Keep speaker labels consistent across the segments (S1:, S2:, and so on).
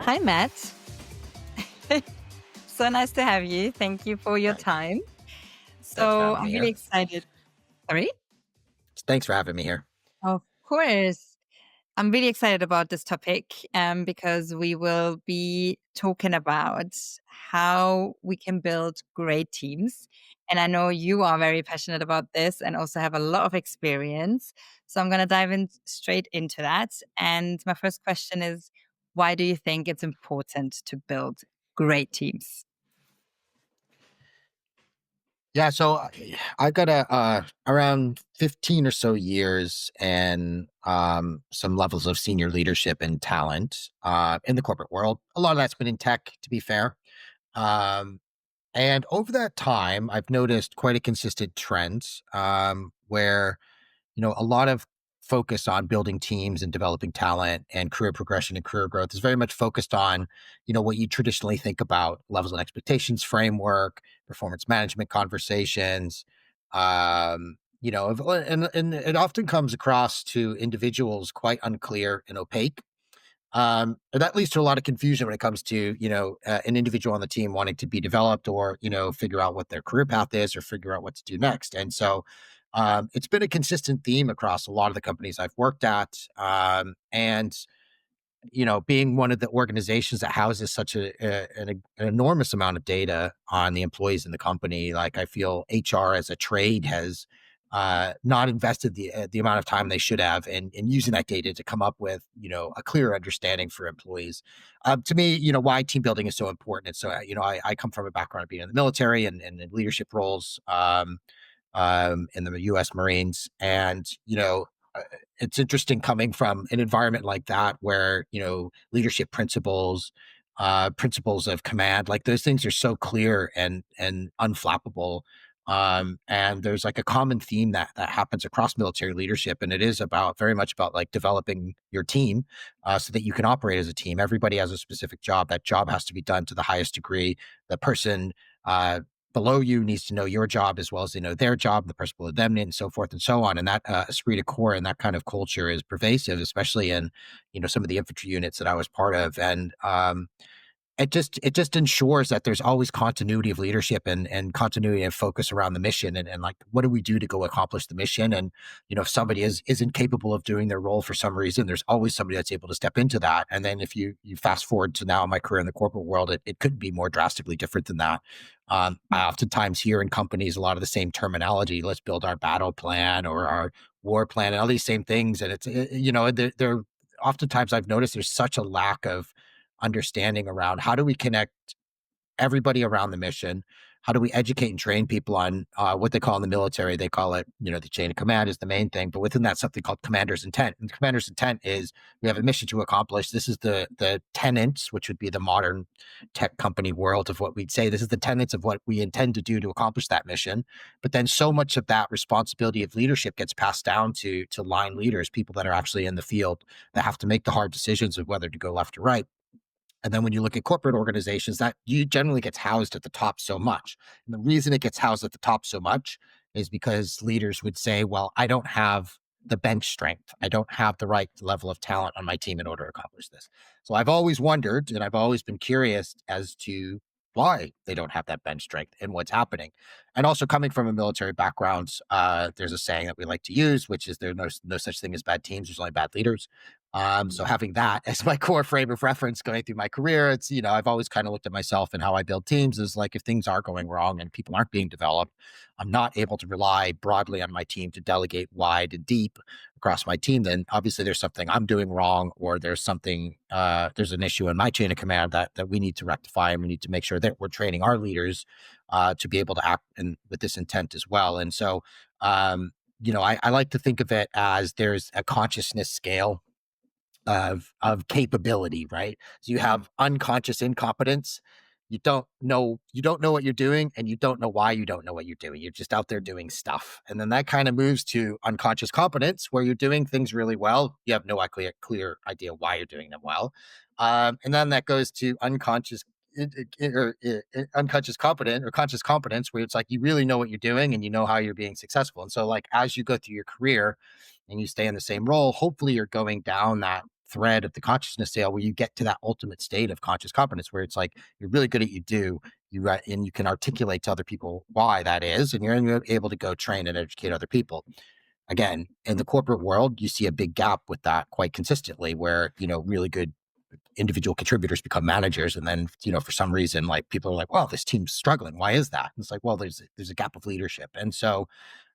S1: Hi, Matt. So nice to have you. Thank you for your
S2: Thanks.
S1: time.
S2: Thanks for
S1: So
S2: having
S1: I'm
S2: me
S1: really
S2: here.
S1: excited. Sorry?
S2: Thanks for having me here.
S1: Of course. I'm really excited about this topic because we will be talking about how we can build great teams. And I know you are very passionate about this and also have a lot of experience. So I'm going to dive in straight into that. And my first question is, why do you think it's important to build great teams?
S2: Yeah, so I got around 15 or so years and some levels of senior leadership and talent in the corporate world. A lot of that's been in tech, to be fair. Um, and over that time, I've noticed quite a consistent trend where a lot of focus on building teams and developing talent and career progression and career growth is very much focused on, what you traditionally think about levels and expectations framework, performance management conversations. And it often comes across to individuals quite unclear and opaque. And that leads to a lot of confusion when it comes to, an individual on the team wanting to be developed or, figure out what their career path is or figure out what to do next. And so it's been a consistent theme across a lot of the companies I've worked at. And being one of the organizations that houses such an enormous amount of data on the employees in the company, like I feel HR as a trade has not invested the amount of time they should have in using that data to come up with a clear understanding for employees. To me, why team building is so important. And so I come from a background of being in the military and in leadership roles. In the U.S. Marines, and uh, it's interesting coming from an environment like that where leadership principles, principles of command, like those things are so clear and unflappable. And there's like a common theme that happens across military leadership, and it is about very much about like developing your team so that you can operate as a team. Everybody has a specific job. That job has to be done to the highest degree. The person below you needs to know your job as well as they know their job, the person below them, and so forth and so on. And that esprit de corps and that kind of culture is pervasive, especially in some of the infantry units that I was part of. And it just ensures that there's always continuity of leadership and continuity of focus around the mission and like what do we do to go accomplish the mission. And if somebody isn't capable of doing their role for some reason, there's always somebody that's able to step into that. And then if you fast forward to now my career in the corporate world, it could be more drastically different than that. I oftentimes hear in companies a lot of the same terminology. Let's build our battle plan or our war plan and all these same things. And they're oftentimes I've noticed there's such a lack of understanding around how do we connect everybody around the mission? How do we educate and train people on what they call in the military? They call it, the chain of command is the main thing, but within that, something called commander's intent. And commander's intent is we have a mission to accomplish. This is the tenets, which would be the modern tech company world of what we'd say. This is the tenets of what we intend to do to accomplish that mission. But then so much of that responsibility of leadership gets passed down to line leaders, people that are actually in the field that have to make the hard decisions of whether to go left or right. And then when you look at corporate organizations, that you generally gets housed at the top so much. And the reason it gets housed at the top so much is because leaders would say, well, I don't have the bench strength. I don't have the right level of talent on my team in order to accomplish this. So I've always wondered and I've always been curious as to why they don't have that bench strength and what's happening. And also coming from a military background, there's a saying that we like to use, which is there's no such thing as bad teams. There's only bad leaders. So having that as my core frame of reference going through my career, it's, I've always kind of looked at myself and how I build teams is like, if things are going wrong and people aren't being developed, I'm not able to rely broadly on my team to delegate wide and deep across my team. Then obviously there's something I'm doing wrong, or there's something, there's an issue in my chain of command that we need to rectify. And we need to make sure that we're training our leaders, to be able to act with this intent as well. And so, I like to think of it as there's a consciousness scale of capability, right? So you have unconscious incompetence. You don't know what you're doing, and you don't know why you don't know what you're doing. You're just out there doing stuff. And then that kind of moves to unconscious competence, where you're doing things really well. You have no clear idea why you're doing them well. And then that goes to unconscious competent or conscious competence, where it's like you really know what you're doing and you know how you're being successful. And so like as you go through your career and you stay in the same role, hopefully you're going down that thread of the consciousness sale where you get to that ultimate state of conscious competence where it's like you're really good at you do and you can articulate to other people why that is, and you're able to go train and educate other people. Again, in the corporate world, you see a big gap with that quite consistently, where really good individual contributors become managers, and then for some reason, like people are like, well, this team's struggling, why is that? And it's like, well, there's a gap of leadership. And so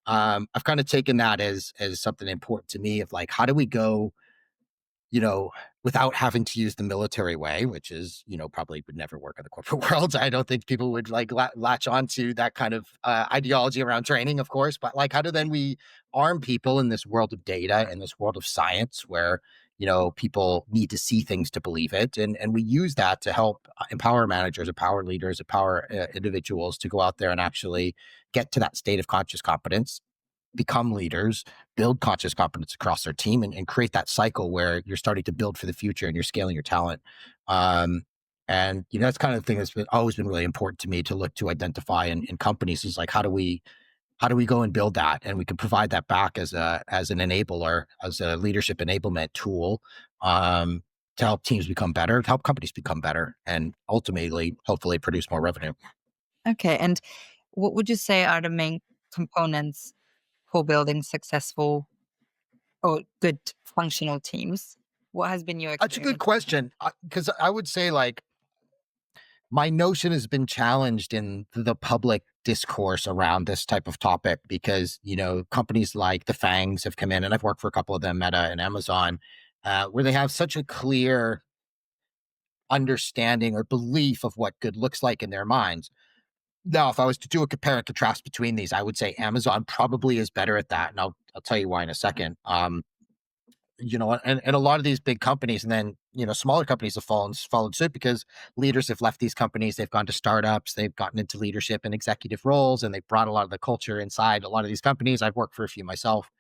S2: I've kind of taken that as something important to me of like, how do we go, you know, without having to use the military way, which is, probably would never work in the corporate world. I don't think people would like latch on to that kind of ideology around training, of course. But like, how do then we arm people in this world of data, in this world of science, where people need to see things to believe it, and we use that to help empower managers, empower leaders, empower individuals to go out there and actually get to that state of conscious competence, become leaders, build conscious competence across their team, and create that cycle where you're starting to build for the future and you're scaling your talent. Um, and that's kind of the thing that's always been really important to me to look to identify in companies is like, how do we go and build that, and we can provide that back as an enabler, as a leadership enablement tool, to help teams become better, to help companies become better, and ultimately, hopefully, produce more revenue.
S1: Okay. And what would you say are the main components for building successful or good functional teams? What has been your
S2: That's a good
S1: experience?
S2: question, because I would say like my notion has been challenged in the public discourse around this type of topic because companies like the Fangs have come in, and I've worked for a couple of them, Meta and Amazon, where they have such a clear understanding or belief of what good looks like in their minds. Now, if I was to do a compare and contrast between these, I would say Amazon probably is better at that, and I'll tell you why in a second. And a lot of these big companies, and then smaller companies have followed suit because leaders have left these companies, they've gone to startups, they've gotten into leadership and executive roles, and they've brought a lot of the culture inside a lot of these companies. I've worked for a few myself,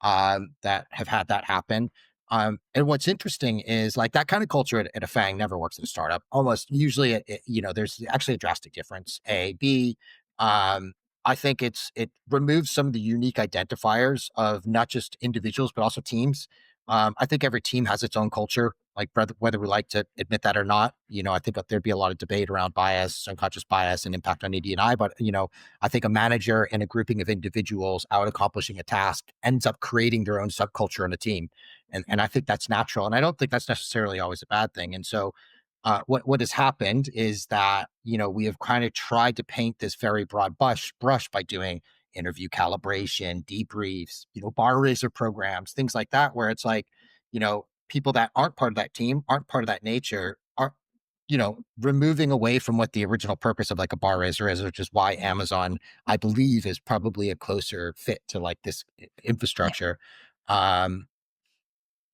S2: that have had that happen. And what's interesting is like that kind of culture at a Fang never works at a startup. Almost usually, there's actually a drastic difference. A, B. I think it removes some of the unique identifiers of not just individuals but also teams. I think every team has its own culture, like whether we like to admit that or not. I think that there'd be a lot of debate around bias, unconscious bias, and impact on ED&I. But I think a manager and a grouping of individuals out accomplishing a task ends up creating their own subculture in a team. And I think that's natural. And I don't think that's necessarily always a bad thing. And so what has happened is that, we have kind of tried to paint this very broad brush by doing interview calibration, debriefs, bar raiser programs, things like that, where it's like, people that aren't part of that team, aren't part of that nature, are removing away from what the original purpose of like a bar raiser is, which is why Amazon, I believe, is probably a closer fit to like this
S1: Yeah.
S2: infrastructure. Um,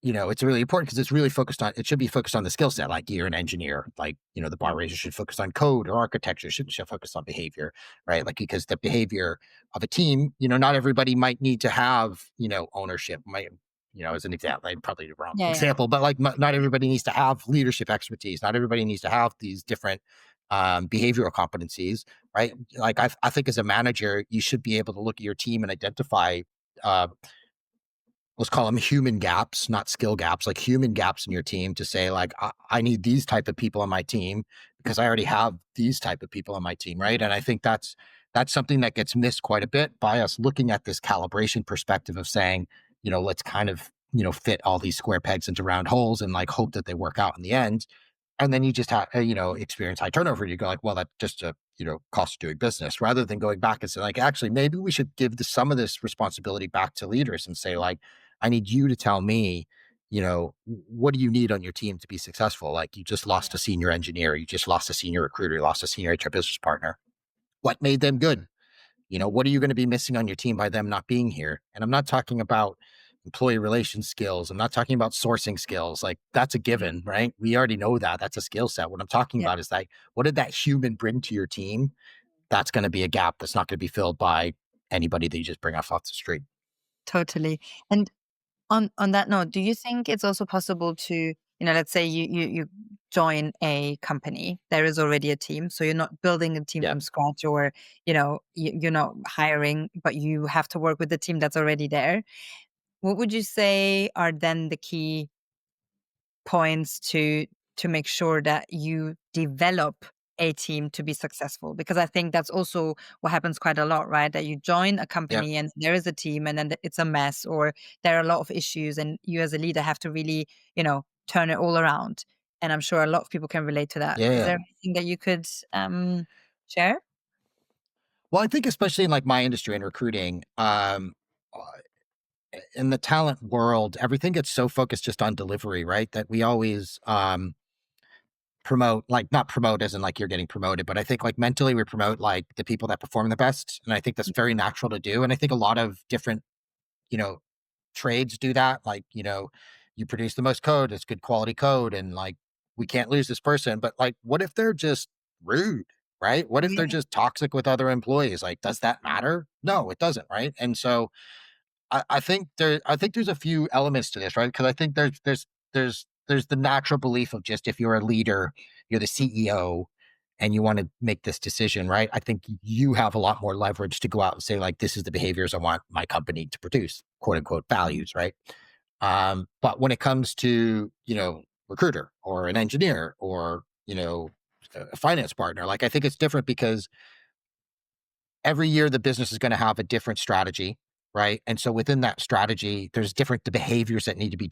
S2: it's really important because it should be focused on the skill set. Like you're an engineer, like, the bar raiser should focus on code or architecture, should focus on behavior, right? Like, because the behavior of a team, not everybody might need to have, ownership. As an example, probably the wrong
S1: Yeah. Yeah.
S2: example, but like not everybody needs to have leadership expertise. Not everybody needs to have these different behavioral competencies, right? Like I think as a manager, you should be able to look at your team and identify, uh, let's call them human gaps, not skill gaps, like human gaps in your team to say like, I need these type of people on my team because I already have these type of people on my team. Right. And I think that's something that gets missed quite a bit by us looking at this calibration perspective of saying, let's kind of, fit all these square pegs into round holes and like hope that they work out in the end. And then you just have, experience high turnover. You go like, well, that's just a, cost of doing business, rather than going back and say like, actually, maybe we should give some of this responsibility back to leaders and say like, I need you to tell me, what do you need on your team to be successful? Like you just lost
S1: Yeah.
S2: a senior engineer, you just lost a senior recruiter, you lost a senior HR business partner. What made them good? What are you going to be missing on your team by them not being here? And I'm not talking about employee relations skills. I'm not talking about sourcing skills. Like that's a given, right? We already know that. That's a skill set. What I'm talking
S1: Yeah.
S2: about is like, what did that human bring to your team? That's going to be a gap that's not going to be filled by anybody that you just bring off the street.
S1: Totally. And on that note, do you think it's also possible to, let's say you join a company, there is already a team, so you're not building a team
S2: Yeah.
S1: from scratch, or you're not hiring, but you have to work with the team that's already there. What would you say are then the key points to make sure that you develop a team to be successful? Because I think that's also what happens quite a lot, right? That you join a
S2: Yeah.
S1: company and there is a team and then it's a mess, or there are a lot of issues, and you as a leader have to really, turn it all around. And I'm sure a lot of people can relate to that.
S2: Yeah.
S1: Is
S2: Yeah.
S1: there anything that you could share?
S2: Well, I think especially in like my industry in recruiting, in the talent world, everything gets so focused just on delivery, right? That we always promote, like not promote as in like you're getting promoted, but I think like mentally we promote like the people that perform the best. And I think that's very natural to do. And I think a lot of different, you know, trades do that. Like, you produce the most code, it's good quality code, and like we can't lose this person. But like, what if they're just rude? Right? What if they're
S1: Yeah.
S2: just toxic with other employees? Like, does that matter? No, it doesn't, right? And so I think there's a few elements to this, right? Because I think there's the natural belief of just if you're a leader, you're the CEO, and you want to make this decision, right? I think you have a lot more leverage to go out and say like, this is the behaviors I want my company to produce, quote unquote values, right? But when it comes to recruiter or an engineer or a finance partner, like I think it's different because every year the business is going to have a different strategy, right? And so within that strategy, there's different the behaviors that need to be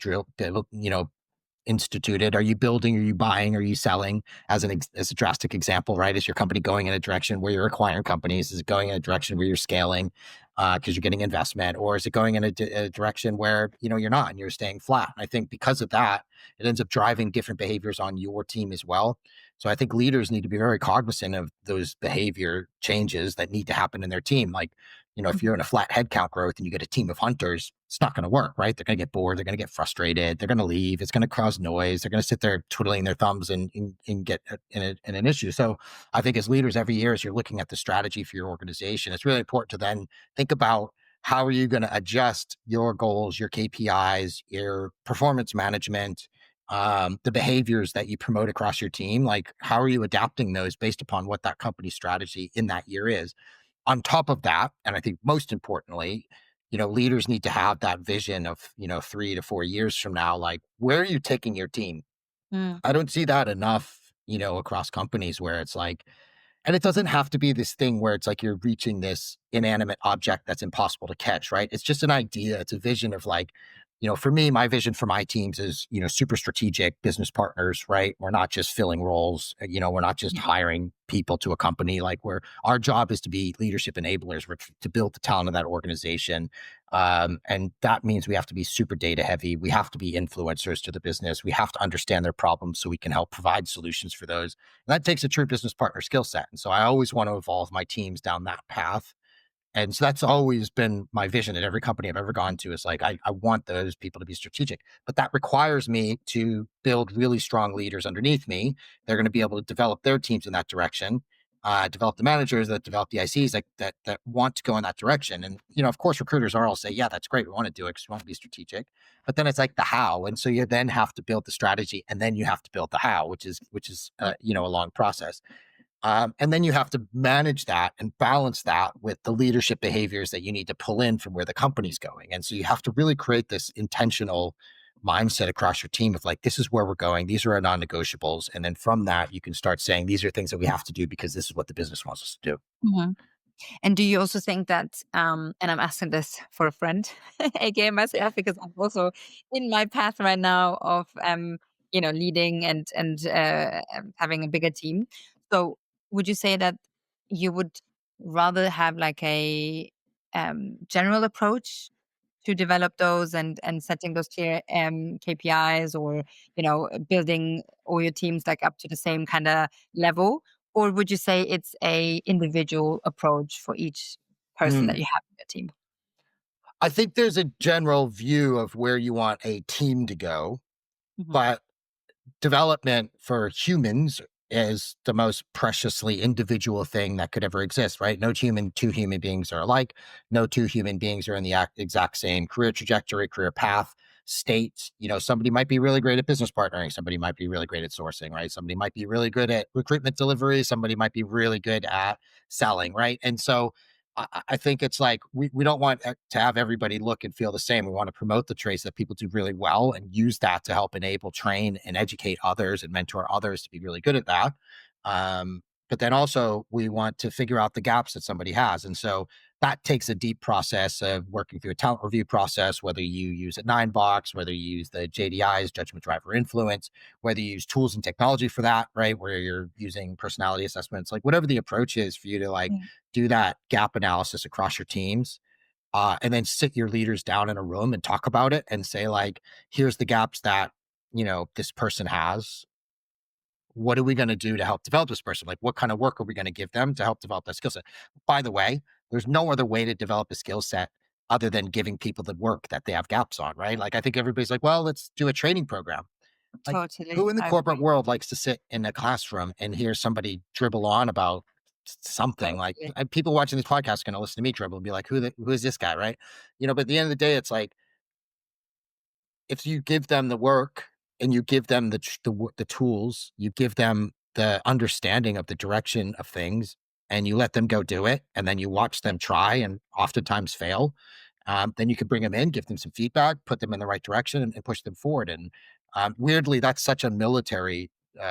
S2: instituted? Are you building? Are you buying? Are you selling? As a drastic example, right? Is your company going in a direction where you're acquiring companies? Is it going in a direction where you're scaling because you're getting investment, or is it going in a direction where you're not and you're staying flat? I think because of that, it ends up driving different behaviors on your team as well. So I think leaders need to be very cognizant of those behavior changes that need to happen in their team. Like, if you're in a flat headcount growth and you get a team of hunters, it's not going to work, right? They're going to get bored. They're going to get frustrated. They're going to leave. It's going to cause noise. They're going to sit there twiddling their thumbs and get in an issue. So I think as leaders, every year, as you're looking at the strategy for your organization, it's really important to then think about how are you going to adjust your goals, your KPIs, your performance management, the behaviors that you promote across your team. Like, how are you adapting those based upon what that company strategy in that year is? On top of that, and I think most importantly, leaders need to have that vision of, 3 to 4 years from now, like where are you taking your team?
S1: Mm.
S2: I don't see that enough, across companies where it's like, and it doesn't have to be this thing where it's like you're reaching this inanimate object that's impossible to catch, right? It's just an idea. It's a vision of like, for me, my vision for my teams is, super strategic business partners, right? We're not just filling roles, we're not just
S1: Yeah.
S2: hiring people to a company. Like our job is to be leadership enablers, to build the talent of that organization. And that means we have to be super data heavy. We have to be influencers to the business. We have to understand their problems so we can help provide solutions for those. And that takes a true business partner skill set. And so I always want to evolve my teams down that path. And so that's always been my vision at every company I've ever gone to. Is like, I want those people to be strategic, but that requires me to build really strong leaders underneath me. They're going to be able to develop their teams in that direction, develop the managers that develop the ICs that want to go in that direction. And, of course, recruiters are all say, yeah, that's great. We want to do it because we want to be strategic. But then it's like the how. And so you then have to build the strategy and then you have to build the how, which is a long process. And then you have to manage that and balance that with the leadership behaviors that you need to pull in from where the company's going. And so you have to really create this intentional mindset across your team of like, this is where we're going. These are our non-negotiables. And then from that, you can start saying, these are things that we have to do because this is what the business wants us to do.
S1: Mhm. And do you also think that, and I'm asking this for a friend, aka myself, because I'm also in my path right now of, leading and having a bigger team. So, would you say that you would rather have like a general approach to develop those and setting those clear KPIs, or building all your teams like up to the same kind of level, or would you say it's a individual approach for each person that
S2: Hmm.
S1: you have in your team?
S2: I think there's a general view of where you want a team to go,
S1: Mhm.
S2: but development for humans is the most preciously individual thing that could ever exist, right? Two human beings are alike. No two human beings are in the exact same career trajectory, career path, state. Somebody might be really great at business partnering. Somebody might be really great at sourcing, right? Somebody might be really good at recruitment delivery. Somebody might be really good at selling, right? And so I think it's like we don't want to have everybody look and feel the same. We want to promote the traits that people do really well and use that to help enable, train, and educate others and mentor others to be really good at that. But then also we want to figure out the gaps that somebody has. And so that takes a deep process of working through a talent review process, whether you use a 9 box, whether you use the JDIs, judgment driver influence, whether you use tools and technology for that, right? Where you're using personality assessments, like whatever the approach is for you to like
S1: Yeah.
S2: do that gap analysis across your teams, and then sit your leaders down in a room and talk about it and say, like, here's the gaps that, this person has. What are we going to do to help develop this person? Like, what kind of work are we going to give them to help develop that skill set? By the way, there's no other way to develop a skill set other than giving people the work that they have gaps on, right? Like, I think everybody's like, well, let's do a training program. Like, who
S1: Totally.
S2: in the
S1: I
S2: corporate
S1: agree.
S2: world likes to sit in a classroom and hear somebody dribble on about something? Like,
S1: Totally.
S2: people watching this podcast are going to listen to me dribble and be like, who is this guy, right? But at the end of the day, it's like, if you give them the work and you give them the tools, you give them the understanding of the direction of things, and you let them go do it, and then you watch them try and oftentimes fail, then you can bring them in, give them some feedback, put them in the right direction, and push them forward. And weirdly, that's such a military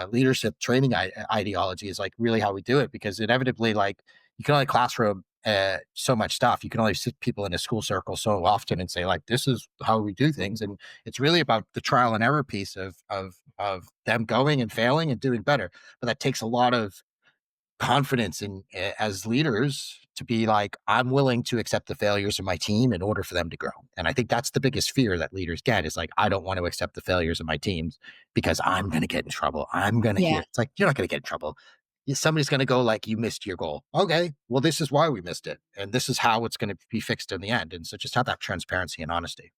S2: leadership training ideology, is like really how we do it, because inevitably, like, you can only classroom so much stuff. You can only sit people in a school circle so often and say, like, this is how we do things. And it's really about the trial and error piece of them going and failing and doing better. But that takes a lot of confidence in, as leaders, to be like, I'm willing to accept the failures of my team in order for them to grow. And I think that's the biggest fear that leaders get, is like, I don't want to accept the failures of my teams because I'm going to get in trouble. I'm going to
S1: Yeah.
S2: hear, it's like, you're not going to get in trouble. Somebody's going to go like, you missed your goal. Okay, well, this is why we missed it, and this is how it's going to be fixed in the end. And so just have that transparency and honesty.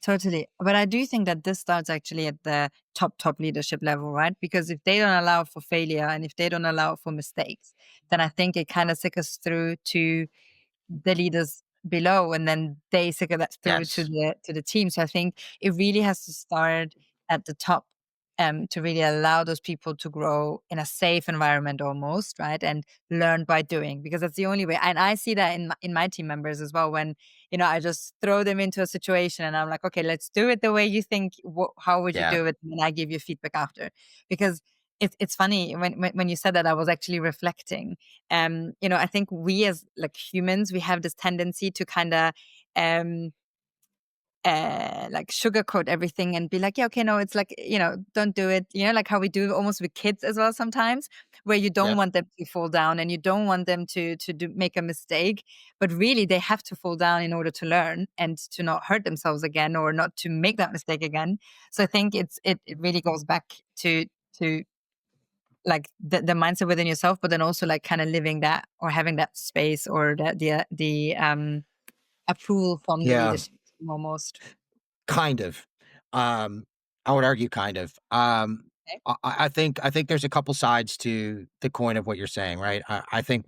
S1: Totally. But I do think that this starts actually at the top leadership level, right? Because if they don't allow for failure and if they don't allow for mistakes, then I think it kind of sickles through to the leaders below, and then they sickle that through
S2: Yes.
S1: to the team. So I think it really has to start at the top, to really allow those people to grow in a safe environment almost, right? And learn by doing, because that's the only way. And I see that in my team members as well, when, I just throw them into a situation and I'm like, okay, let's do it the way you think. How would you
S2: Yeah.
S1: do it? And I give you feedback after. Because it's funny, when you said that, I was actually reflecting. I think we as like humans, we have this tendency to kind of um like sugarcoat everything and be like, yeah, okay, no, it's like, don't do it, like how we do almost with kids as well sometimes, where you don't
S2: Yeah.
S1: want them to fall down and you don't want them to make a mistake, but really they have to fall down in order to learn and to not hurt themselves again or not to make that mistake again. So I think it really goes back to like the mindset within yourself, but then also like kind of living that or having that space or the approval from the
S2: Yeah.
S1: leadership team almost.
S2: Kind of. I would argue kind of.
S1: Okay.
S2: I think there's a couple sides to the coin of what you're saying, right? I think,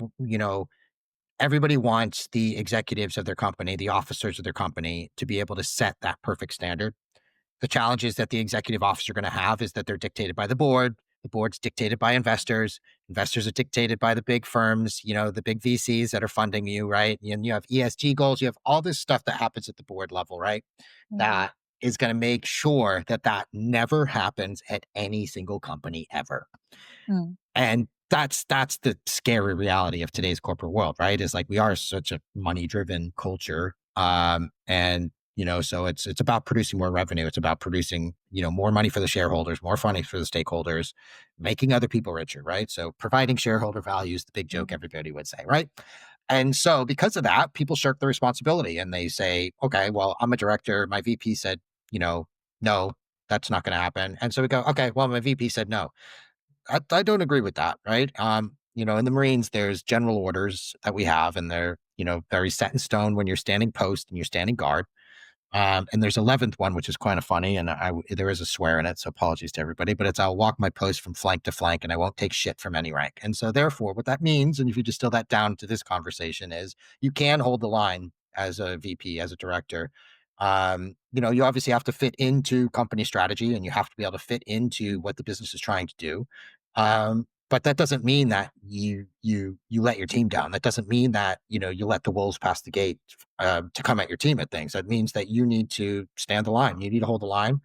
S2: everybody wants the executives of their company, the officers of their company, to be able to set that perfect standard. The challenges that the executive officer are going to have is that they're dictated by the board. The board's dictated by investors. Investors are dictated by the big firms, the big VCs that are funding you, right? And you have ESG goals. You have all this stuff that happens at the board level, right?
S1: Mm,
S2: That is going to make sure that that never happens at any single company ever.
S1: mm,
S2: And that's the scary reality of today's corporate world, right? Is like, we are such a money driven culture. And so it's about producing more revenue. It's about producing, more money for the shareholders, more money for the stakeholders, making other people richer, right? So providing shareholder value is the big joke
S1: mm,
S2: everybody would say, right? And so because of that, people shirk the responsibility and they say, okay, well, I'm a director. My VP said, no, that's not going to happen. And so we go, okay, well, my VP said no. I don't agree with that, right? In the Marines, there's general orders that we have, and they're, very set in stone when you're standing post and you're standing guard. And there's 11th one, which is kind of funny, and there is a swear in it, so apologies to everybody. But it's, I'll walk my post from flank to flank, and I won't take shit from any rank. And so therefore, what that means, and if you distill that down to this conversation, is you can hold the line as a VP, as a director. You obviously have to fit into company strategy, and you have to be able to fit into what the business is trying to do. but that doesn't mean that you let your team down. That doesn't mean that you let the wolves pass the gate to come at your team at things. That means that you need to stand the line. You need to hold the line,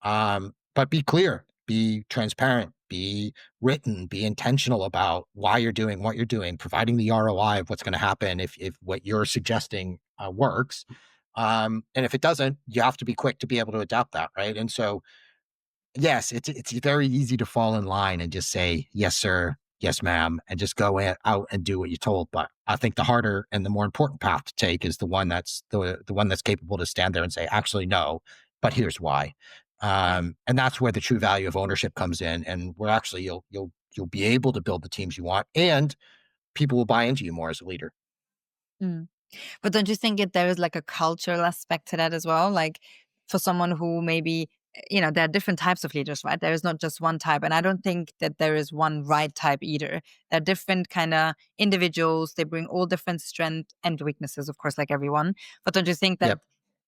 S2: but be clear, be transparent, be written, be intentional about why you're doing what you're doing, providing the ROI of what's going to happen if what you're suggesting works. And if it doesn't, you have to be quick to be able to adapt that, right? And so, yes, it's very easy to fall in line and just say yes, sir, yes, ma'am, and just go out and do what you're told. But I think the harder and the more important path to take is the one that's capable to stand there and say, actually, no, but here's why.
S1: Yeah.
S2: And that's where the true value of ownership comes in, and where actually you'll be able to build the teams you want, and people will buy into you more as a leader.
S1: Mm. But don't you think there is like a cultural aspect to that as well? Like for someone who maybe, there are different types of leaders, right? There is not just one type. And I don't think that there is one right type either. There are different kind of individuals. They bring all different strengths and weaknesses, of course, like everyone. But don't you think that
S2: Yep.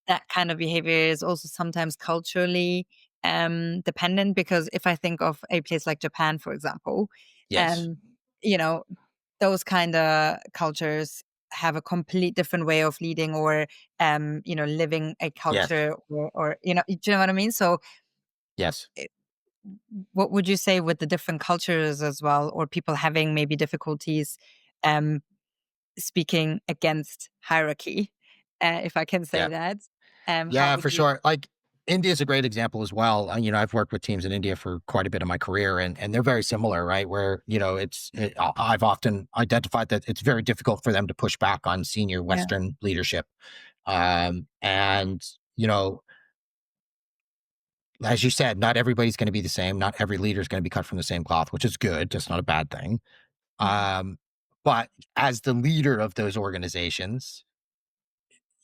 S1: that kind of behavior is also sometimes culturally dependent? Because if I think of a place like Japan, for example,
S2: Yes.
S1: um, you know, those kind of cultures have a complete different way of leading or living a
S2: Yes.
S1: culture or do you know what I mean? So
S2: Yes.
S1: eh, what would you say with the different cultures as well, or people having maybe difficulties um speaking against hierarchy, if I can say
S2: Yeah.
S1: that? How
S2: Yeah,
S1: would
S2: for
S1: you?
S2: sure. Like India is a great example as well. I've worked with teams in India for quite a bit of my career, and they're very similar, right? Where I've often identified that it's very difficult for them to push back on senior
S1: Yeah.
S2: Western leadership. And you know, as you said, not everybody's going to be the same. Not every leader is going to be cut from the same cloth, which is good. That's not a bad thing.
S1: Mhm.
S2: Um, but as the leader of those organizations,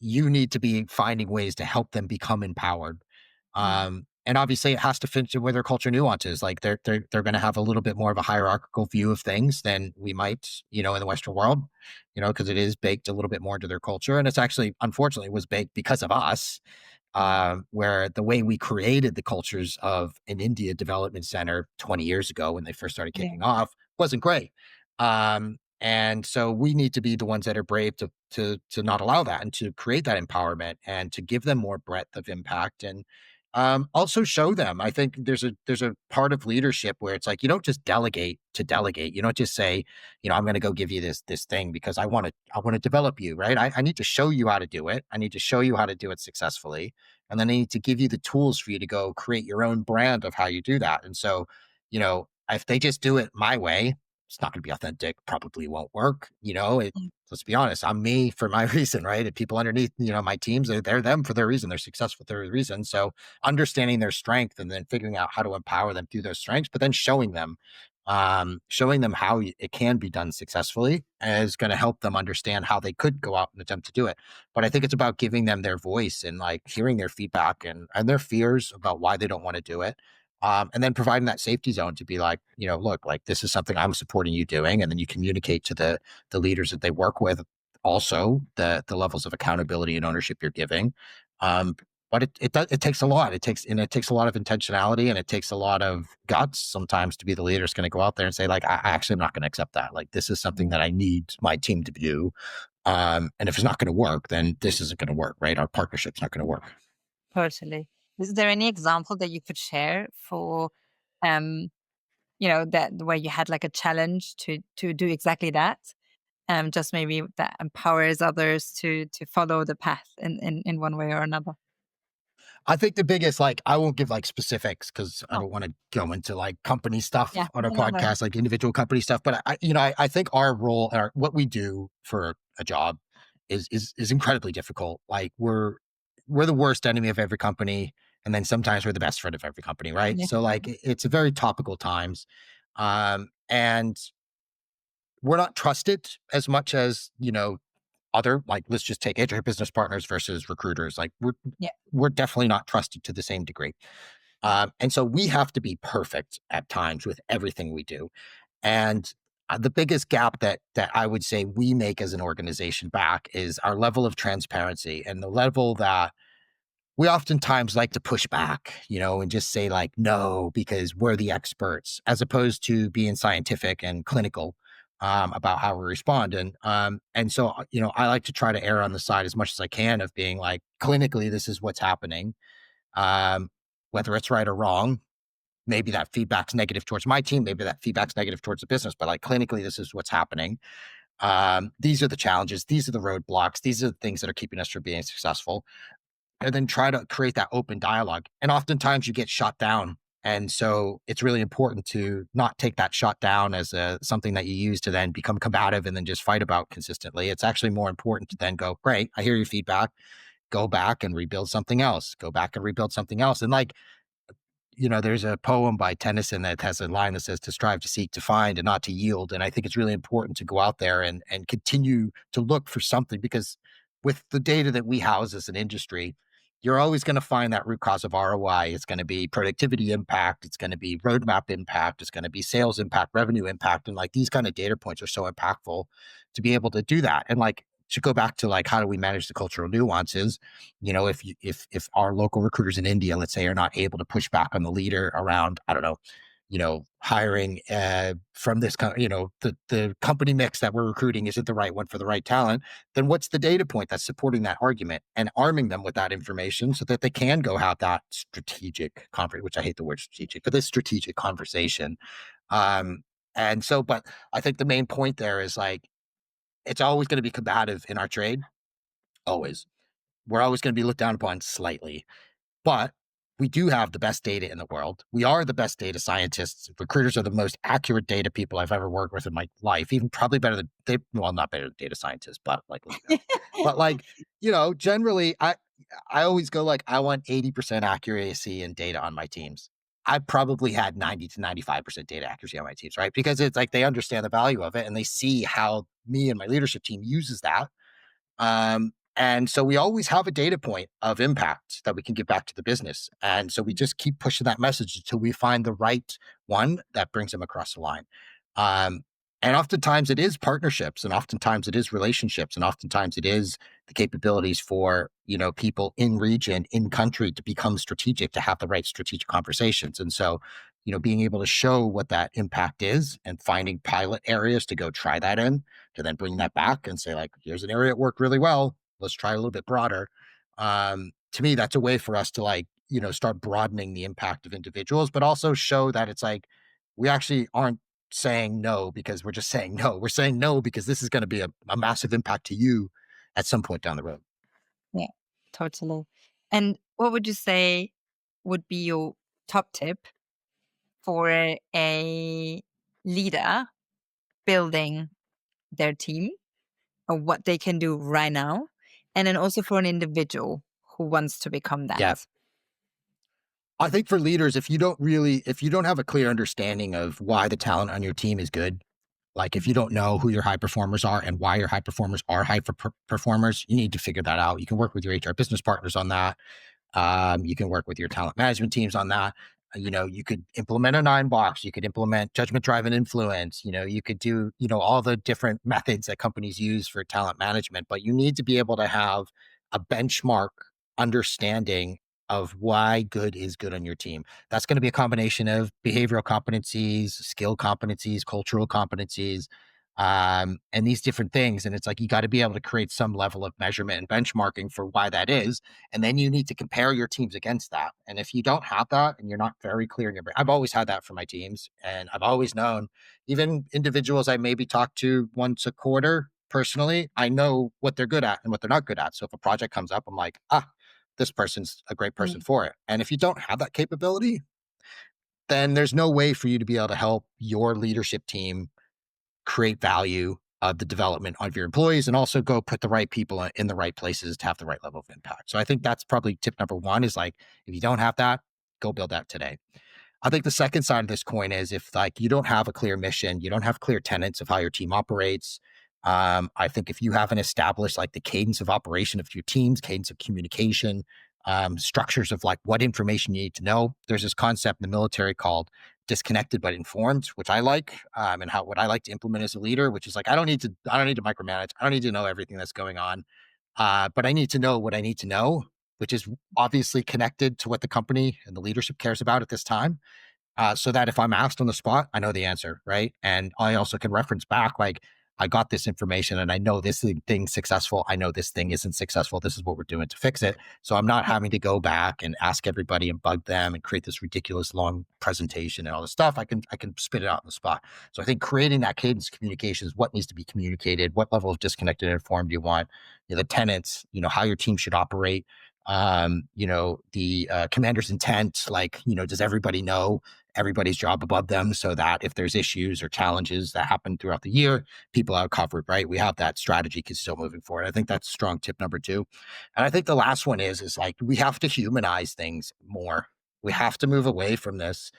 S2: you need to be finding ways to help them become empowered.
S1: Mm.
S2: And obviously, it has to fit with their culture nuances. Like they're going to have a little bit more of a hierarchical view of things than we might, in the Western world, because it is baked a little bit more into their culture, and it's actually, unfortunately, was baked because of us,
S1: Mm.
S2: where the way we created the cultures of an India Development Center 20 years ago when they first started
S1: Yeah.
S2: kicking off wasn't great. And so we need to be the ones that are brave to not allow that and to create that empowerment and to give them more breadth of impact and also show them. I think there's a part of leadership where it's like you don't just delegate to delegate. You don't just say, I'm going to go give you this thing because I want to develop you, right? I need to show you how to do it. I need to show you how to do it successfully, and then I need to give you the tools for you to go create your own brand of how you do that. And so, if they just do it my way, it's not going to be authentic. Probably won't work.
S1: Mm.
S2: Let's be honest. I'm me for my reason, right? And people underneath, my teams, they're them for their reason. They're successful for their reason. So understanding their strength and then figuring out how to empower them through those strengths, but then showing them how it can be done successfully is going to help them understand how they could go out and attempt to do it. But I think it's about giving them their voice and like hearing their feedback and their fears about why they don't want to do it. And then providing that safety zone to be like, look, like this is something I'm supporting you doing, and then you communicate to the leaders that they work with also the levels of accountability and ownership you're giving. Um, but it takes a lot. It takes a lot of intentionality, and it takes a lot of guts sometimes to be the leader that's going to go out there and say, like, I actually am not going to accept that. Like, this is something that I need my team to do. And if it's not going to work, then this isn't going to work, right? Our partnership's not going to work.
S1: Totally. Is there any example that you could share for um that where you had like a challenge to do exactly that? Just maybe that empowers others to follow the path in one way or another.
S2: I think the biggest, like, I won't give like specifics because I
S1: Oh,
S2: don't want to go into like company
S1: yeah.
S2: stuff on a
S1: No, no, no.
S2: podcast, like individual company stuff. But I think our role, or what we do for a job, is incredibly difficult. Like we're the worst enemy of every company, and then sometimes we're the best friend of every company, right?
S1: Yeah.
S2: So like it's a very topical times, and we're not trusted as much as other, like, let's just take HR business partners versus recruiters. Like
S1: Yeah.
S2: we're definitely not trusted to the same degree. And so we have to be perfect at times with everything we do. And the biggest gap that I would say we make as an organization back is our level of transparency and the level that we oftentimes like to push back, and just say like, no, because we're the experts, as opposed to being scientific and clinical about how we respond. And so, I like to try to err on the side as much as I can of being like, clinically, this is what's happening. Um, Whether it's right or wrong, maybe that feedback's negative towards my team, maybe that feedback's negative towards the business, but like clinically, this is what's happening. These are the challenges, these are the roadblocks, these are the things that are keeping us from being successful, and then try to create that open dialogue. And oftentimes you get shot down. And so it's really important to not take that shot down as something that you use to then become combative and then just fight about consistently. It's actually more important to then go, great, I hear your feedback, go back and rebuild something else, go back and rebuild something else. And like, there's a poem by Tennyson that has a line that says to strive, to seek, to find, and not to yield. And I think it's really important to go out there and continue to look for something, because with the data that we house as an industry, you're always going to find that root cause of ROI. It's going to be productivity impact. It's going to be roadmap impact. It's going to be sales impact, revenue impact. And like these kind of data points are so impactful to be able to do that. And like, to go back to like, how do we manage the cultural nuances? If our local recruiters in India, let's say, are not able to push back on the leader around, I don't know, hiring from this, the company mix that we're recruiting isn't the right one for the right talent, then what's the data point that's supporting that argument, and arming them with that information so that they can go have that strategic conversation, which I hate the word strategic, but this strategic conversation. And so, but I think the main point there is like, it's always going to be combative in our trade. Always. We're always going to be looked down upon slightly, but we do have the best data in the world. We are the best data scientists. Recruiters are the most accurate data people I've ever worked with in my life, even probably better than well, not better than data scientists, but like, but like, generally I always go like, I want 80% accuracy in data on my teams. I probably had 90 to 95% data accuracy on my teams, right? Because it's like they understand the value of it and they see how me and my leadership team uses that. And so we always have a data point of impact that we can give back to the business. And so we just keep pushing that message until we find the right one that brings them across the line. Um, and oftentimes it is partnerships, and oftentimes it is relationships, and oftentimes it is the capabilities for, people in region, in country, to become strategic, to have the right strategic conversations. And so, being able to show what that impact is and finding pilot areas to go try that in, to then bring that back and say like, here's an area that worked really well, let's try a little bit broader. To me, that's a way for us to like, start broadening the impact of individuals, but also show that it's like, we actually aren't saying no because we're just saying no. We're saying no because this is going to be a massive impact to you at some point down the road.
S1: Yeah, totally. And what would you say would be your top tip for a leader building their team, or what they can do right now? And then also for an individual who wants to become
S2: Yeah.
S1: that.
S2: I think for leaders, if you don't have a clear understanding of why the talent on your team is good, like if you don't know who your high performers are and why your high performers are performers, you need to figure that out. You can work with your HR business partners on that. You can work with your talent management teams on that. You could implement a 9 box. You could implement judgment driven influence. You could do, all the different methods that companies use for talent management, but you need to be able to have a benchmark understanding of why good is good on your team. That's going to be a combination of behavioral competencies, skill competencies, cultural competencies, and these different things. And it's like, you got to be able to create some level of measurement and benchmarking for why that is. And then you need to compare your teams against that. And if you don't have that and you're not very clear in your brain, I've always had that for my teams. And I've always known, even individuals I maybe talk to once a quarter personally, I know what they're good at and what they're not good at. So if a project comes up, I'm like, this person's a great person
S1: Mm.
S2: for it. And if you don't have that capability, then there's no way for you to be able to help your leadership team create value of the development of your employees, and also go put the right people in the right places to have the right level of impact. So I think that's probably tip number one, is like, if you don't have that, go build that today. I think the second side of this coin is, if like you don't have a clear mission, you don't have clear tenets of how your team operates. I think if you haven't established like the cadence of operation of your teams, cadence of communication, structures of like what information you need to know. There's this concept in the military called disconnected but informed, which I like, and what I like to implement as a leader, which is like, I don't need to micromanage. I don't need to know everything that's going on, but I need to know what I need to know, which is obviously connected to what the company and the leadership cares about at this time, so that if I'm asked on the spot, I know the answer, right? And I also can reference back, like, I got this information and I know this thing's successful. I know this thing isn't successful. This is what we're doing to fix it. So I'm not
S1: Yeah.
S2: having to go back and ask everybody and bug them and create this ridiculous long presentation and all this stuff. I can spit it out on the spot. So I think creating that cadence of communication is what needs to be communicated. What level of disconnected and informed you want? The tenants. How your team should operate. The commander's intent. Like, does everybody know everybody's job above them, so that if there's issues or challenges that happen throughout the year, people are covered, right? We have that strategy still moving forward. I think that's strong tip number two. And I think the last one is like, we have to humanize things more. We have to move away from this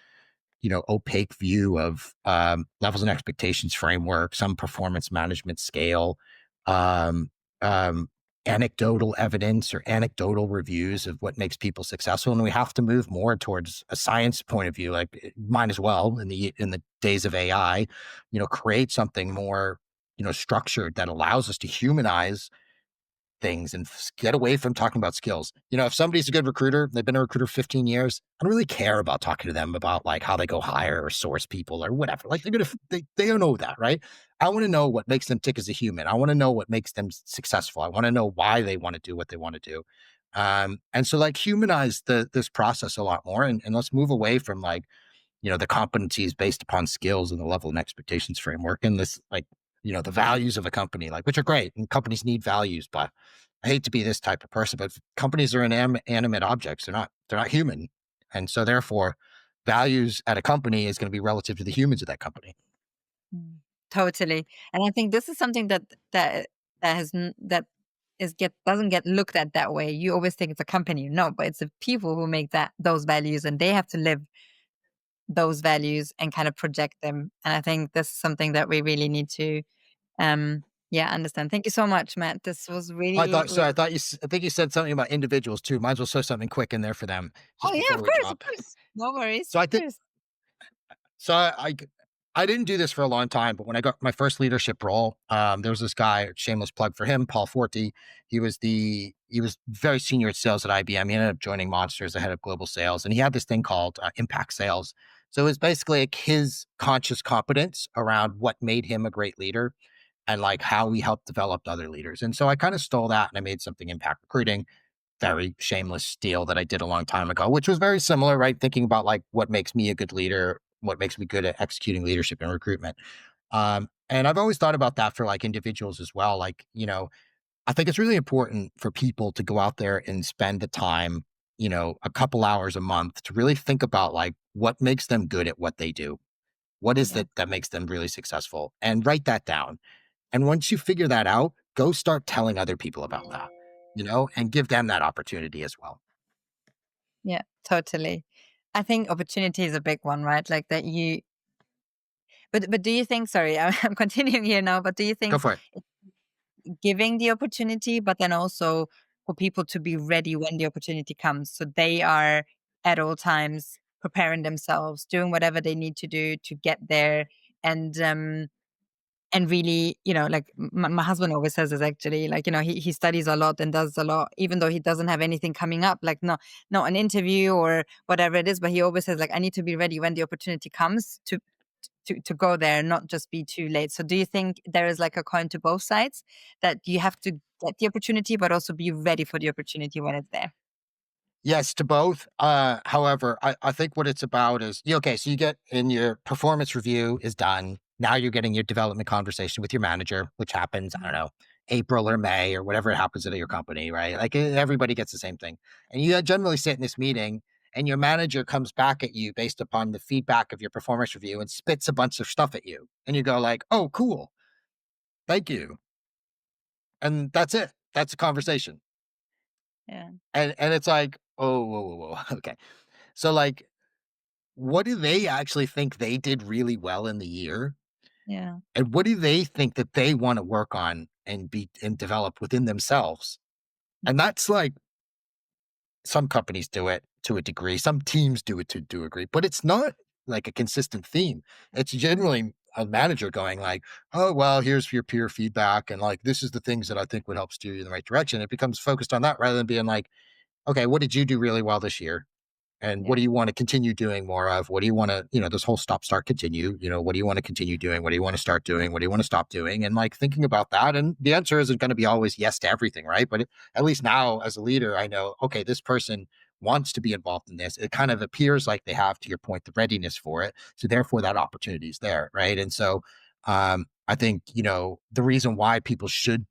S2: opaque view of levels and expectations framework, some performance management scale, um, um, anecdotal evidence or anecdotal reviews of what makes people successful. And we have to move more towards a science point of view, like mine as well in the days of AI, create something more, structured that allows us to humanize things and get away from talking about skills. If somebody's a good recruiter, they've been a recruiter 15 years, I don't really care about talking to them about like how they go hire or source people or whatever. Like they don't know that, right? I want to know what makes them tick as a human. I want to know what makes them successful. I want to know why they want to do what they want to do. And so like humanize this process a lot more and let's move away from like, the competencies based upon skills and the level and expectations framework and this like, the values of a company, like, which are great and companies need values, but I hate to be this type of person, but companies are inanimate objects. They're not human. And so therefore values at a company is going to be relative to the humans of that company.
S1: Mm. Totally. And I think this is something that is get doesn't get looked at that way. You always think it's a company. No, but it's the people who make those values, and they have to live those values and kind of project them. And I think this is something that we really need to understand. Thank you so much, Matt. This was
S2: I
S1: really,
S2: thought so.
S1: really.
S2: I think you said something about individuals too. Might as well say something quick in there for them
S1: Oh
S2: just
S1: yeah,
S2: before
S1: of
S2: we
S1: course, of
S2: drop.
S1: course. No worries,
S2: So I
S1: of
S2: think
S1: course.
S2: So I didn't do this for a long time, but when I got my first leadership role, there was this guy, shameless plug for him, Paul Forti. He was very senior at sales at IBM. He ended up joining Monster as the head of global sales, and he had this thing called impact sales. So it was basically like his conscious competence around what made him a great leader and like how he helped develop other leaders. And so I kind of stole that and I made something impact recruiting, very shameless deal that I did a long time ago, which was very similar, right? Thinking about like what makes me a good leader, what makes me good at executing leadership and recruitment. And I've always thought about that for like individuals as well. Like, I think it's really important for people to go out there and spend the time, a couple hours a month to really think about like what makes them good at what they do. What is
S1: Yeah,
S2: that makes them really successful? And write that down. And once you figure that out, go start telling other people about that, and give them that opportunity as well.
S1: yeah, totally. I think opportunity is a big one, right? Like that you. But do you think? Sorry, I'm continuing here now. But do you
S2: Go
S1: think
S2: for it.
S1: giving the opportunity, but then also for people to be ready when the opportunity comes, so they are at all times preparing themselves, doing whatever they need to do to get there, and really, like my husband always says this actually, like, he studies a lot and does a lot, even though he doesn't have anything coming up, like no, not an interview or whatever it is, but he always says like, I need to be ready when the opportunity comes to go there, not just be too late. So do you think there is like a coin to both sides, that you have to get the opportunity, but also be ready for the opportunity when it's there?
S2: Yes, to both. However, I think what it's about is okay. So you get in your performance review is done. Now you're getting your development conversation with your manager, which happens, I don't
S1: Mhm.
S2: know, April or May or whatever it happens at your company, right? Like everybody gets the same thing. And you generally sit in this meeting and your manager comes back at you based upon the feedback of your performance review and spits a bunch of stuff at you. And you go like, oh, cool. Thank you. And that's it. That's a conversation.
S1: Yeah,
S2: And it's like, oh, whoa, whoa, whoa. Okay. So like what do they actually think they did really well in the year?
S1: yeah,
S2: And what do they think that they want to work on and be and develop within themselves? And that's like some companies do it to a degree, some teams do it to a degree, but it's not like a consistent theme. It's generally a manager going like, "Oh, well, here's your peer feedback, and like this is the things that I think would help steer you in the right direction." It becomes focused on that rather than being like, okay, what did you do really well this year? And what
S1: Yeah,
S2: do you want to continue doing more of? What do you want to, this whole stop, start, continue, what do you want to continue doing? What do you want to start doing? What do you want to stop doing? And like thinking about that. And the answer isn't going to be always yes to everything, right? But at least now as a leader, I know, okay, this person wants to be involved in this. It kind of appears like they have, to your point, the readiness for it. So therefore that opportunity is there, right? And so I think, the reason why people should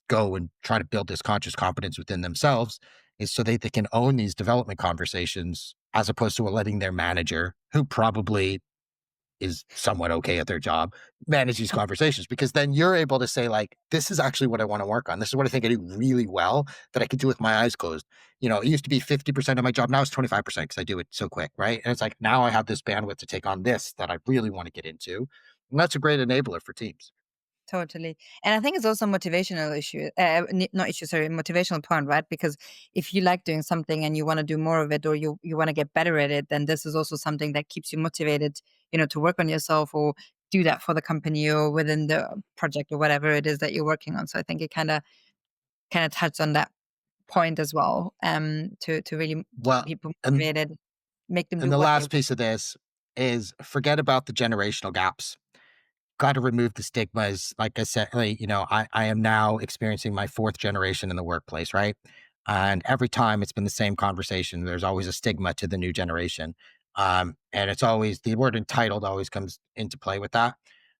S2: go and try to build this conscious competence within themselves is so they can own these development conversations as opposed to letting their manager, who probably is somewhat okay at their job, manage these conversations, because then you're able to say like, this is actually what I want to work on. This is what I think I do really well that I could do with my eyes closed. It used to be 50% of my job. Now it's 25% because I do it so quick. Right. And it's like, now I have this bandwidth to take on this that I really want to get into. And that's a great enabler for teams.
S1: totally. And I think it's also a motivational issue, not issue, sorry, motivational point, right? Because if you like doing something and you want to do more of it, or you want to get better at it, then this is also something that keeps you motivated, to work on yourself or do that for the company or within the project or whatever it is that you're working on. So I think it kind of touched on that point as well, to really keep
S2: Well,
S1: people
S2: and
S1: motivated, make them
S2: and
S1: do
S2: the
S1: what they.
S2: last piece of this is forget about the generational gaps. Got to remove the stigmas. Like I said, like, I am now experiencing my fourth generation in the workplace, right? And every time it's been the same conversation. There's always a stigma to the new generation. And it's always the word entitled always comes into play with that.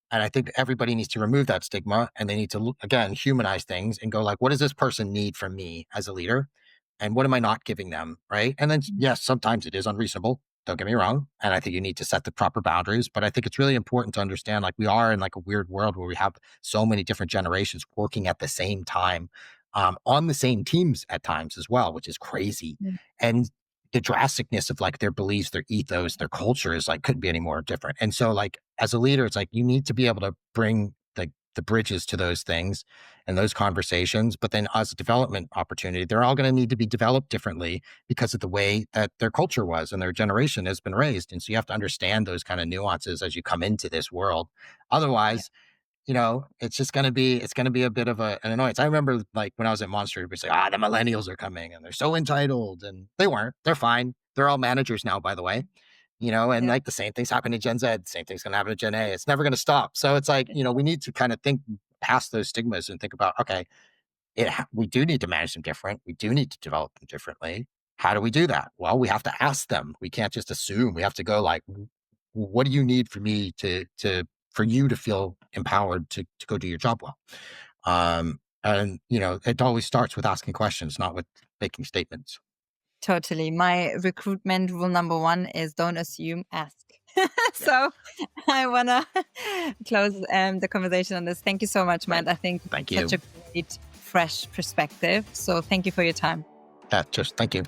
S2: And I think everybody needs to remove that stigma and they need to, again, humanize things and go like, what does this person need from me as a leader? And what am I not giving them? Right. And then, yes, sometimes it is unreasonable. Don't get me wrong. And I think you need to set the proper boundaries. But I think it's really important to understand like we are in like a weird world where we have so many different generations working at the same time, on the same teams at times as well, which is crazy.
S1: Mm.
S2: And the drasticness of like their beliefs, their ethos, their culture is like couldn't be any more different. And so like as a leader, it's like you need to be able to bring the bridges to those things and those conversations. But then as a development opportunity, they're all going to need to be developed differently because of the way that their culture was and their generation has been raised. And so you have to understand those kind of nuances as you come into this world.
S1: Yeah.
S2: Otherwise, it's going to be a bit of an annoyance. I remember like when I was at Monster, we say, the millennials are coming and they're so entitled, and they weren't. They're fine. They're all managers now, by the way. And
S1: Yeah.
S2: like the same thing's happening to Gen Z, same thing's going to happen to Gen A. It's never going to stop. So it's like, we need to kind of think past those stigmas and think about, okay, we do need to manage them different. We do need to develop them differently. How do we do that? Well, we have to ask them. We can't just assume. We have to go like, what do you need for me for you to feel empowered to go do your job well? And it always starts with asking questions, not with making statements.
S1: Totally. My recruitment rule number one is don't assume, ask.
S2: Yeah.
S1: So I want to close the conversation on this. Thank you so much,
S2: Right.
S1: Matt. I think
S2: Thank
S1: such
S2: you.
S1: a great, fresh perspective. So thank you for your time.
S2: That just thank you.